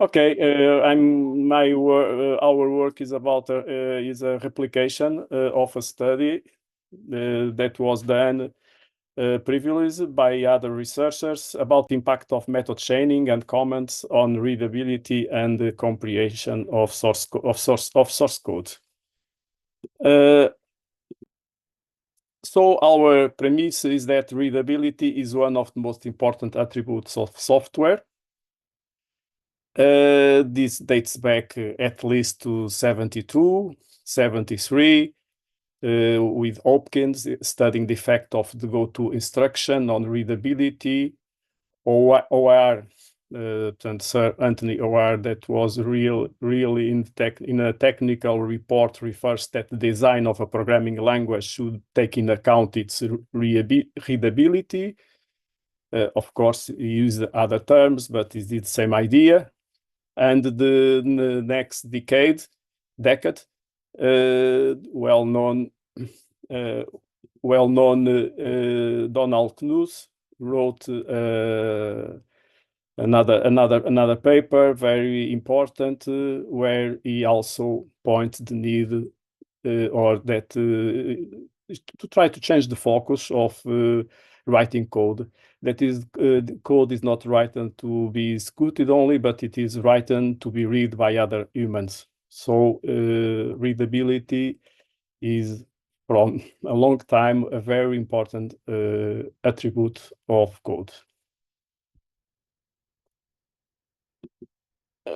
Okay, our work is about is a replication of a study that was done previously by other researchers about the impact of method chaining and comments on readability and the comprehension of source code. So our premise is that readability is one of the most important attributes of software. This dates back at least to 72, 73, with Hopkins studying the effect of the goto instruction on readability. OR, Sir Anthony OR, that was really in a technical report, refers that the design of a programming language should take into account its readability. Of course, he used other terms, but it's the same idea. And the next decade, well-known Donald Knuth wrote another paper, very important, where he also pointed the need to try to change the focus of writing code. That is, the code is not written to be executed only, but it is written to be read by other humans. So readability is, from a long time, a very important attribute of code.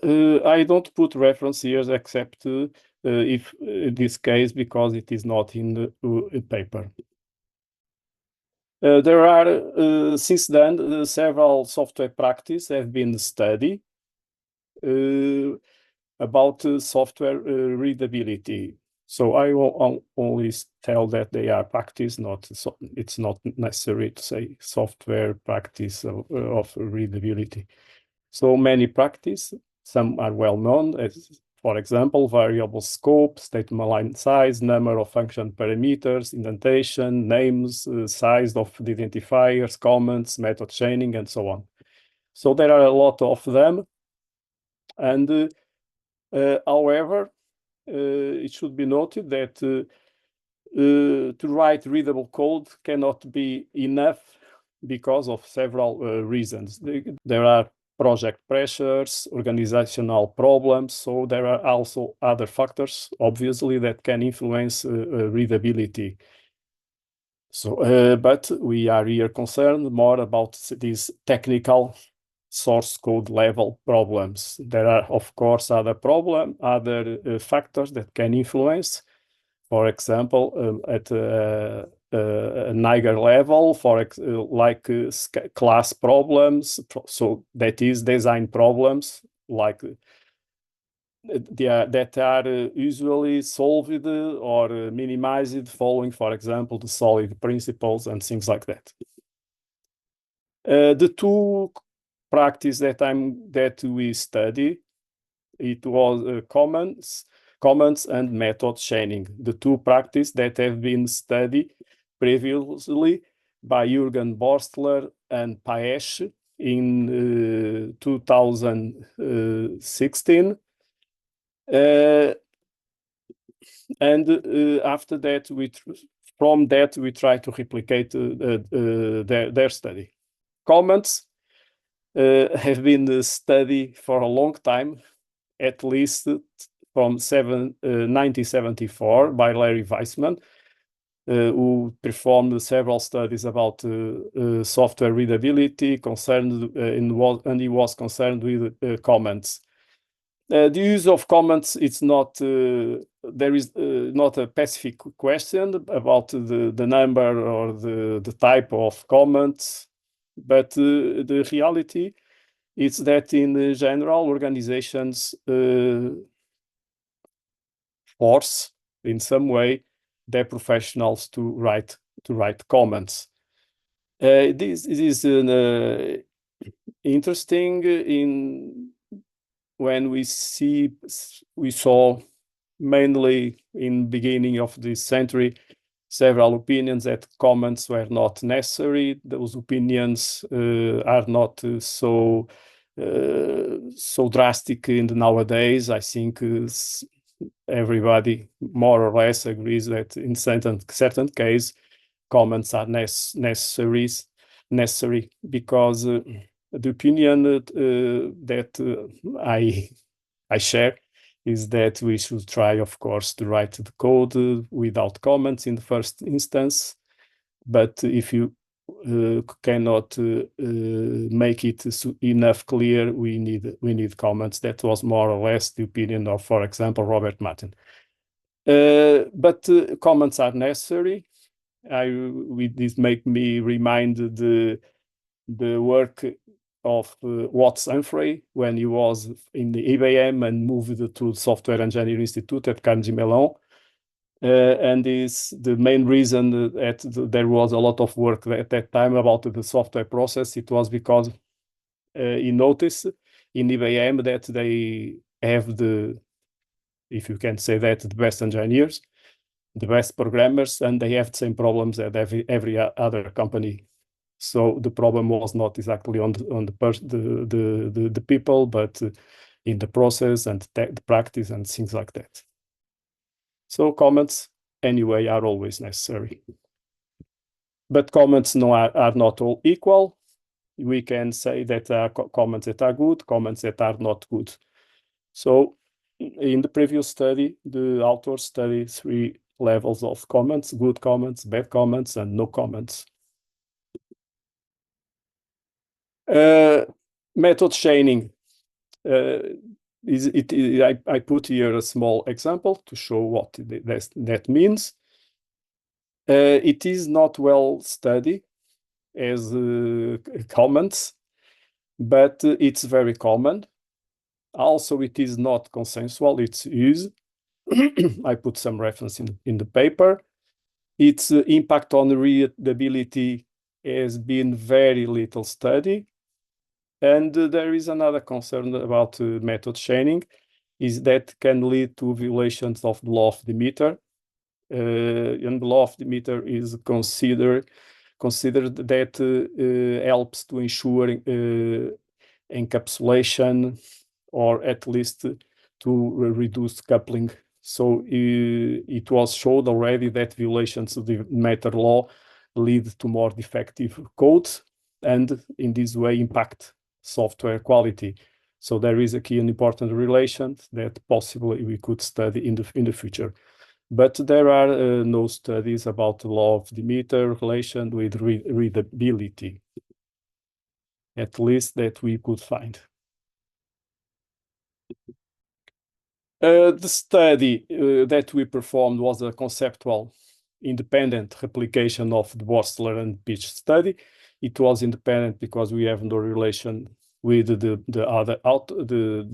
I don't put reference here except if in this case, because it is not in the paper. There are, since then, several software practices have been studied about software readability. So I will only tell that they are practice, it's not necessary to say software practice of readability. So many practice, some are well known, as for example, variable scope, statement line size, number of function parameters, indentation, names, size of the identifiers, comments, method chaining, and so on. So there are a lot of them. And however, it should be noted that to write readable code cannot be enough because of several reasons. There are project pressures, organizational problems, so there are also other factors, obviously, that can influence readability. So, but we are here concerned more about these technical source code level problems. There are, of course, other factors that can influence. For example, at a higher level, class problems, so that is design problems, like that are usually solved or minimized following, for example, the solid principles and things like that. The two practice that we study, it was comments and method chaining. The two practice that have been studied previously by Jürgen Borstler and Paesch in 2016. And after that, from that, we try to replicate their study. Comments have been studied for a long time, at least from 1974 by Larry Weissman, who performed several studies about software readability, and he was concerned with comments. The use of comments, it's not, there is not a specific question about the number or the type of comments, but the reality is that in general, organizations force in some way their professionals to write comments. This is interesting when we saw mainly in beginning of this century several opinions that comments were not necessary. Those opinions are not so so drastic in the nowadays. I think everybody more or less agrees that in certain case comments are necessary because the opinion that I share is that we should try, of course, to write the code without comments in the first instance. But if you cannot make it enough clear, we need comments. That was more or less the opinion of, for example, Robert Martin. But comments are necessary. This make me remind the work of Watts Humphrey when he was in the IBM and moved to Software Engineering Institute at Carnegie Mellon. And is the main reason that there was a lot of work at that time about the software process. It was because he noticed in IBM that they have if you can say that, the best engineers, the best programmers, and they have the same problems that every other company. So the problem was not exactly on the people, but in the process and the practice and things like that. So comments, anyway, are always necessary. But comments are not all equal. We can say that there are comments that are good, comments that are not good. So in the previous study, the authors studied 3 levels of comments: good comments, bad comments, and no comments. Method chaining. I put here a small example to show what that means. It is not well studied as comments, but it's very common. Also, it is not consensual, it's used. I put some reference in the paper. Its impact on readability has been very little studied. And there is another concern about method chaining, is that can lead to violations of the law of Demeter. And the law of Demeter is considered that helps to ensure encapsulation, or at least to reduce coupling. So it was showed already that violations of the Demeter law lead to more defective codes, and in this way impact software quality. So there is a key and important relation that possibly we could study in the future. But there are no studies about the law of Demeter relation with readability, at least that we could find. The study that we performed was a conceptual independent replication of the Borstler and Pitch study. It was independent because we have no relation with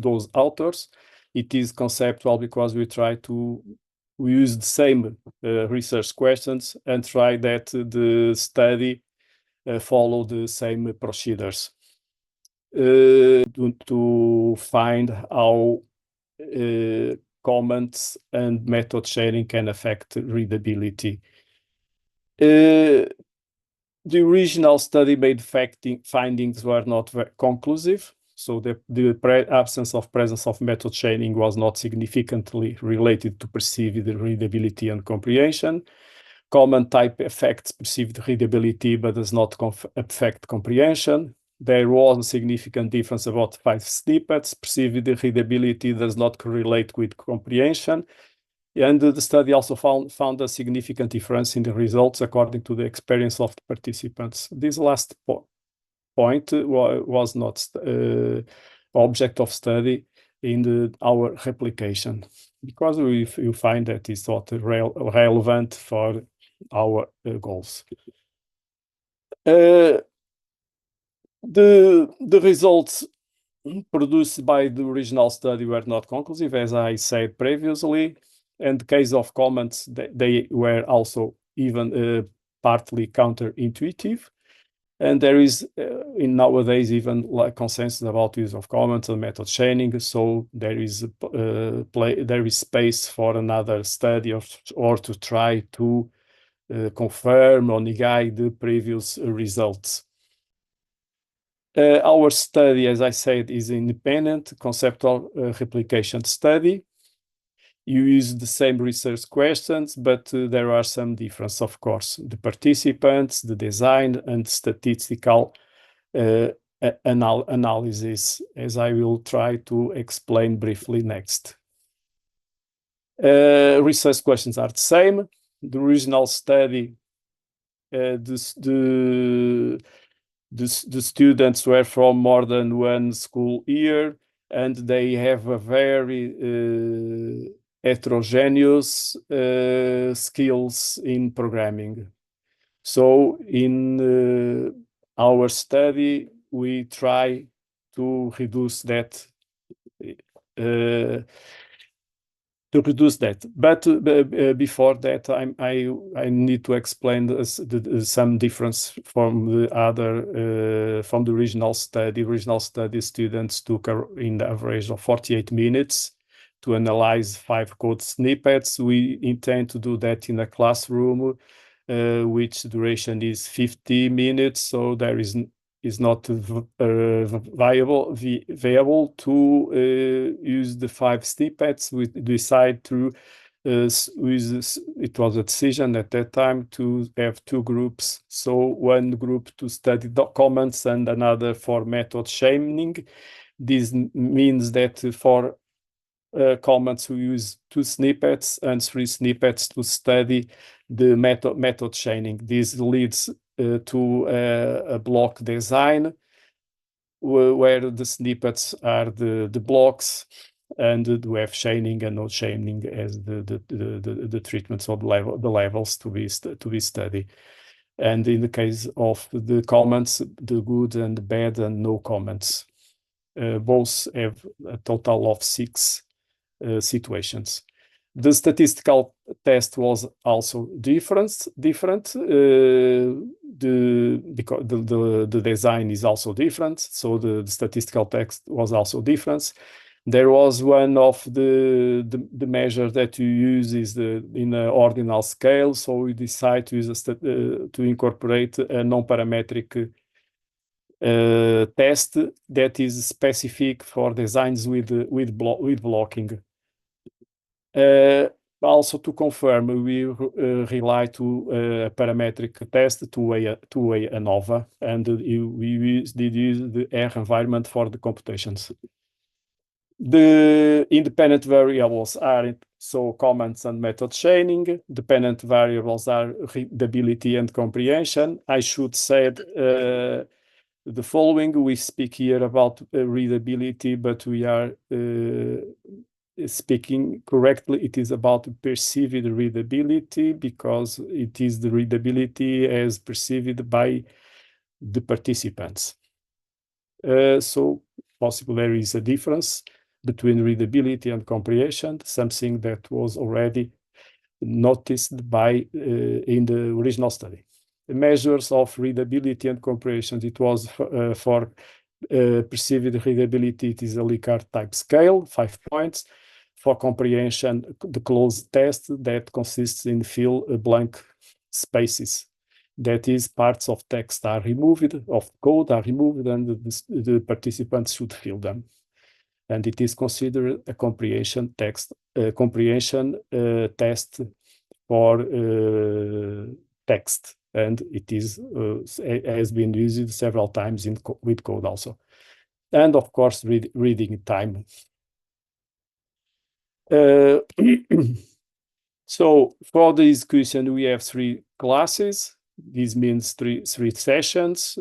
those authors. It is conceptual because we use the same research questions and try that the study follow the same procedures to find how comments and method sharing can affect readability. The original study made findings were not very conclusive, so the absence of presence of method chaining was not significantly related to perceived readability and comprehension. Comment type affects perceived readability but does not affect comprehension. There was a significant difference about 5 snippets. Perceived readability does not correlate with comprehension. And the study also found a significant difference in the results according to the experience of the participants. This last point was not object of study in our replication, because you find that it's not relevant for our goals. The results produced by the original study were not conclusive, as I said previously. And the case of comments, they were also even partly counterintuitive. And there is in nowadays even like consensus about use of comments and method chaining. So there is space for another study or to try to confirm or negate the previous results. Our study, as I said, is independent conceptual replication study. You use the same research questions, but there are some differences, of course. The participants, the design, and statistical analysis, as I will try to explain briefly next. Research questions are the same. The original study, the students were from more than one school year, and they have a very heterogeneous skills in programming. So in our study, we try to reduce that. But before that, I need to explain some difference from the other from the original study. Original study students took in the average of 48 minutes to analyze 5 code snippets. We intend to do that in a classroom, which duration is 50 minutes. So there is not viable to use the 5 snippets. We decide to it was a decision at that time to have 2 groups. So one group to study comments and another for method chaining. This means that for comments we use 2 snippets and 3 snippets to study the method chaining. This leads to a block design where the snippets are the blocks, and we have chaining and no chaining as the treatments of the levels to be studied. And in the case of the comments, the good and the bad and no comments, both have a total of 6 situations. The statistical test was also different. Because the design is also different, so the statistical test was also different. There was one of the measure that you use is in an ordinal scale, so we decide to use to incorporate a non-parametric test that is specific for designs with blocking. Also to confirm, we rely to a parametric test to weigh ANOVA, and we did use the R environment for the computations. The independent variables are so comments and method chaining. Dependent variables are readability and comprehension. I should say the following. We speak here about readability, but we are speaking correctly. It is about perceived readability, because it is the readability as perceived by the participants. So possibly there is a difference between readability and comprehension, something that was already noticed by in the original study. The measures of readability and comprehension, it was for perceived readability, it is a Likert type scale, 5 points. For comprehension, the closed test that consists in fill blank spaces. That is, parts of text are removed, of code are removed, and the participants should fill them. And it is considered a comprehension test for text, and it is has been used several times with code also. And of course, reading time. So for this question, we have 3 classes. This means three sessions,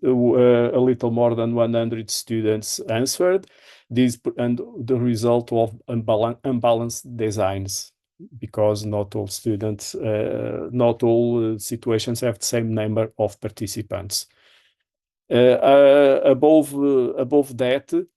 a little more than 100 students answered. And the result of unbalanced designs, because not all students, not all situations have the same number of participants. Above that,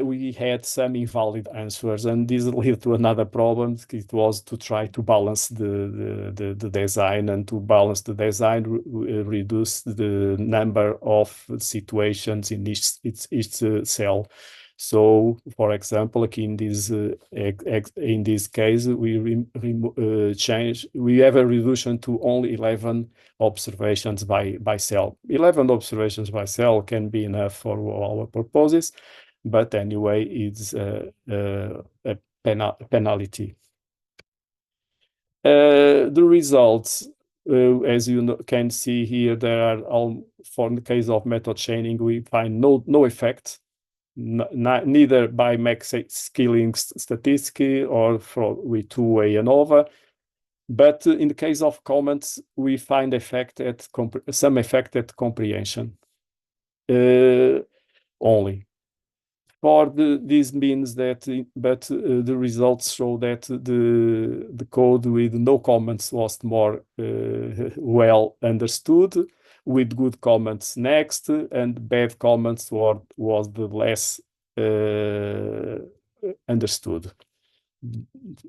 we had some invalid answers, and this led to another problem. It was to try to balance the design, and to balance the design, reduce the number of situations in each cell. So, for example, like in this case, we have a reduction to only 11 observations by cell. 11 observations by cell can be enough for our purposes, but anyway, it's a penalty. The results, as you can see here, there are all, for the case of method chaining, we find no effect, neither by max scaling statistic or with two-way ANOVA. But in the case of comments, we find some effect at comprehension only. This means that, the results show that the code with no comments was more well understood, with good comments next, and bad comments was the less understood.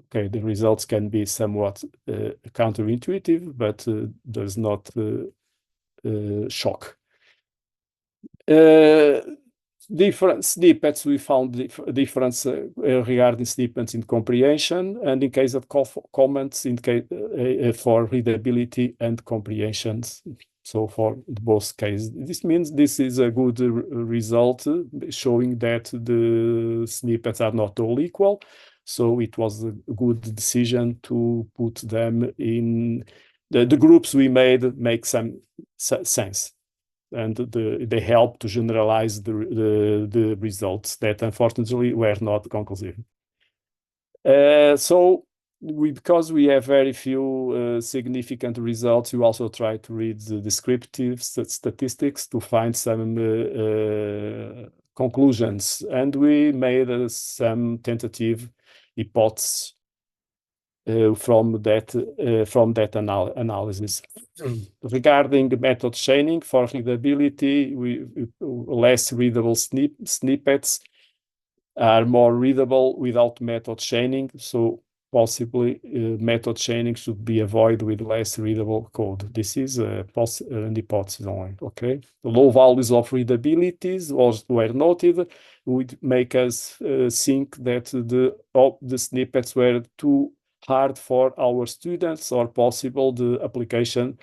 Okay, the results can be somewhat counterintuitive, but does not shock. Different snippets, we found difference regarding snippets in comprehension, and in case of comments for readability and comprehensions. So for both cases, this means this is a good result, showing that the snippets are not all equal. So it was a good decision to put them in the groups we made make some sense. And they help to generalize the results that unfortunately were not conclusive. So because we have very few significant results, we also try to read the descriptive statistics to find some conclusions, and we made some tentative hypotheses from that analysis. Regarding method chaining for readability, less readable snippets are more readable without method chaining. So possibly method chaining should be avoided with less readable code. This is an hypothesis only. Okay, the low values of readabilities were noted, would make us think that the snippets were too hard for our students, or possible the application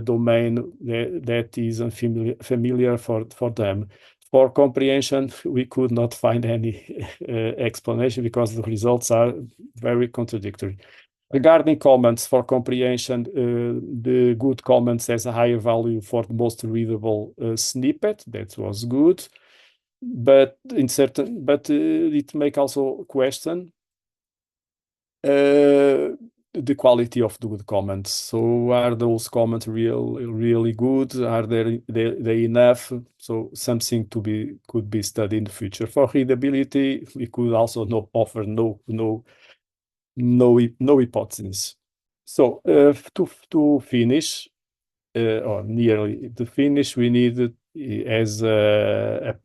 domain that is unfamiliar for them. For comprehension, we could not find any explanation because the results are very contradictory. Regarding comments for comprehension, the good comments has a higher value for the most readable snippet. That was good. But it make also question the quality of the good comments. So are those comments really good? Are they enough? So something could be studied in the future. For readability, we could also offer no hypothesis. So to finish, or nearly to finish, we need as a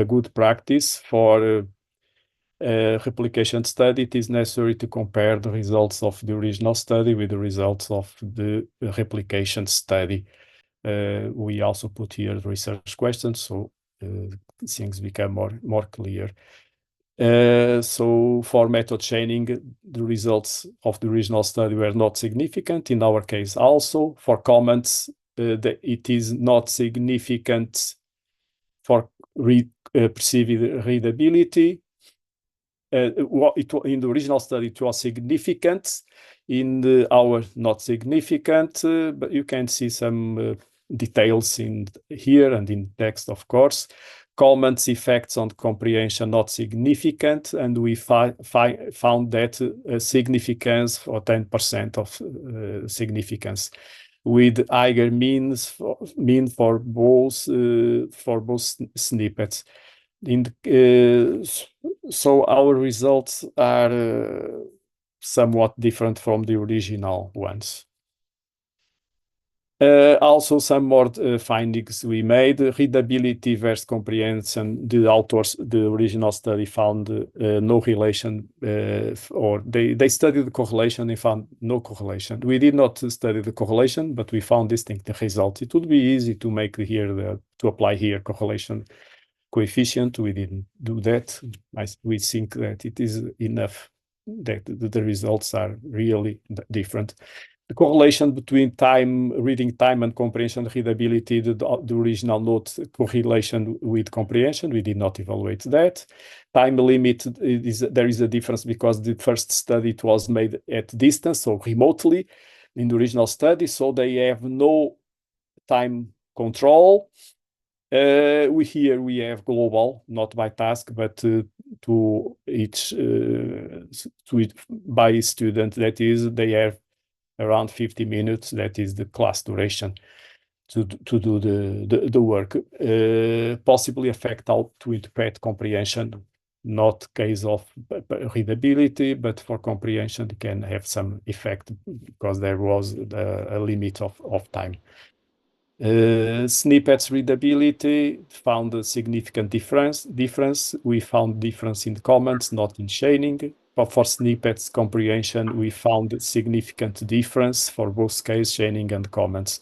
good practice for replication study, it is necessary to compare the results of the original study with the results of the replication study. We also put here the research questions, so things become more clear. So for method chaining, the results of the original study were not significant. In our case also, for comments, it is not significant for perceived readability. In the original study, it was significant. In our not significant, but you can see some details in here and in text, of course. Comments effects on comprehension not significant, and we found that significance for 10% of significance, with higher mean for both snippets. So our results are somewhat different from the original ones. Also, some more findings we made. Readability versus comprehension. The original study found no relation, or they studied the correlation and found no correlation. We did not study the correlation, but we found distinct results. It would be easy to make here to apply here correlation coefficient. We didn't do that. We think that it is enough that the results are really different. The correlation between reading time and comprehension readability, the original note correlation with comprehension, we did not evaluate that. Time limit, there is a difference because the first study it was made at distance, so remotely in the original study, so they have no time control. Here we have global, not by task, but to each by student. That is, they have around 50 minutes. That is the class duration to do the work. Possibly affect how to interpret comprehension. Not case of readability, but for comprehension it can have some effect because there was a limit of time. Snippets readability found a significant difference. We found difference in comments, not in chaining. But for snippets comprehension, we found a significant difference for both case chaining and comments.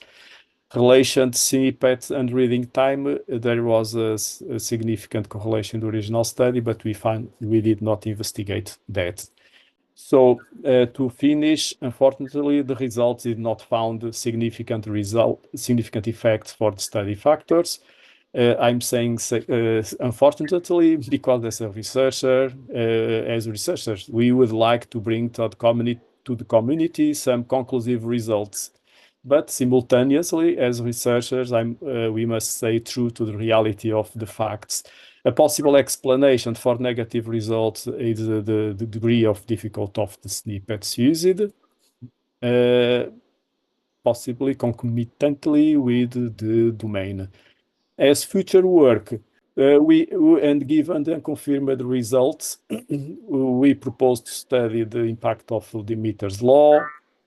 Relation snippets and reading time, there was a significant correlation in the original study, but we did not investigate that. So to finish, unfortunately, the results did not found significant effects for the study factors. I'm saying unfortunately because as researchers, we would like to bring to the community some conclusive results. But simultaneously, as researchers, we must stay true to the reality of the facts. A possible explanation for negative results is the degree of difficulty of the snippets used, possibly concomitantly with the domain. As future work, and given the confirmed results, we propose to study the impact of Demeter's law,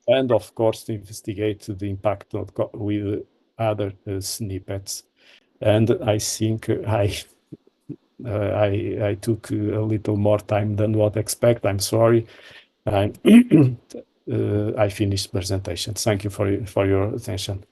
and of course to investigate the impact with other snippets. And I think I took a little more time than what I expect. I'm sorry. I finished presentation. Thank you for your attention.